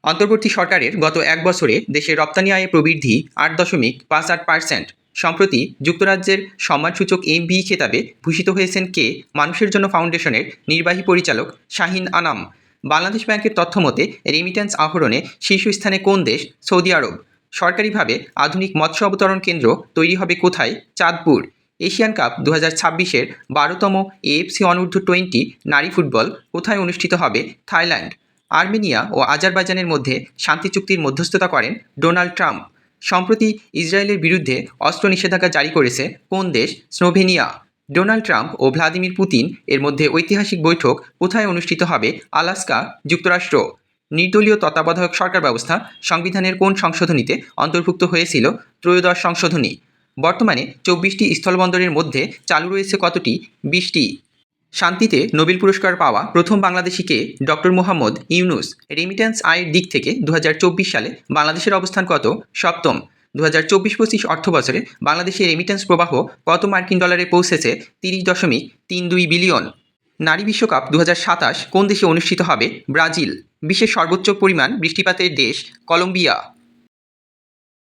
অন্তর্বর্তী সরকারের গত এক বছরে দেশের রপ্তানি আয়ে প্রবৃদ্ধি 8.58%। সম্প্রতি যুক্তরাজ্যের সম্মানসূচক এমবি খেতাবে ভূষিত হয়েছেন কে মানুষের জন্য ফাউন্ডেশনের নির্বাহী পরিচালক শাহিন আনাম। বাংলাদেশ ব্যাংকের তথ্যমতে রেমিট্যান্স আহরণে শীর্ষস্থানে কোন দেশ? সৌদি আরব। সরকারিভাবে আধুনিক মৎস্য অবতরণ কেন্দ্র তৈরি হবে কোথায়? চাঁদপুর। এশিয়ান কাপ 2026-এর 12তম এএফসি অনূর্ধ্ব-20 নারী ফুটবল কোথায় অনুষ্ঠিত হবে? থাইল্যান্ড। আর্মেনিয়া ও আজারবাইজানের মধ্যে শান্তি চুক্তির মধ্যস্থতা করেন ডোনাল্ড ট্রাম্প। সম্প্রতি ইসরায়েলের বিরুদ্ধে অস্ত্র নিষেধাজ্ঞা জারি করেছে কোন দেশ? স্লোভেনিয়া। ডোনাল্ড ট্রাম্প ও ভ্লাদিমির পুতিন এর মধ্যে ঐতিহাসিক বৈঠক কোথায় অনুষ্ঠিত হবে? আলাস্কা, যুক্তরাষ্ট্র। নির্দলীয় তত্ত্বাবধায়ক সরকার ব্যবস্থা সংবিধানের কোন সংশোধনীতে অন্তর্ভুক্ত হয়েছিল? ত্রয়োদশ সংশোধনী। বর্তমানে 24টি স্থলবন্দরের মধ্যে চালু রয়েছে কতটি? 20টি। শান্তিতে নোবেল পুরস্কার পাওয়া প্রথম বাংলাদেশি কে? ডক্টর মোহাম্মদ ইউনূস। রেমিট্যান্স আয়ের দিক থেকে 2024 সালে বাংলাদেশের অবস্থান কত? সপ্তম। 2024-25 অর্থবছরে বাংলাদেশের রেমিট্যান্স প্রবাহ কত মার্কিন ডলারে পৌঁছেছে? 30.32 বিলিয়ন। নারী বিশ্বকাপ 2027 কোন দেশে অনুষ্ঠিত হবে? ব্রাজিল। বিশ্বের সর্বোচ্চ পরিমাণ বৃষ্টিপাতের দেশ? কলম্বিয়া।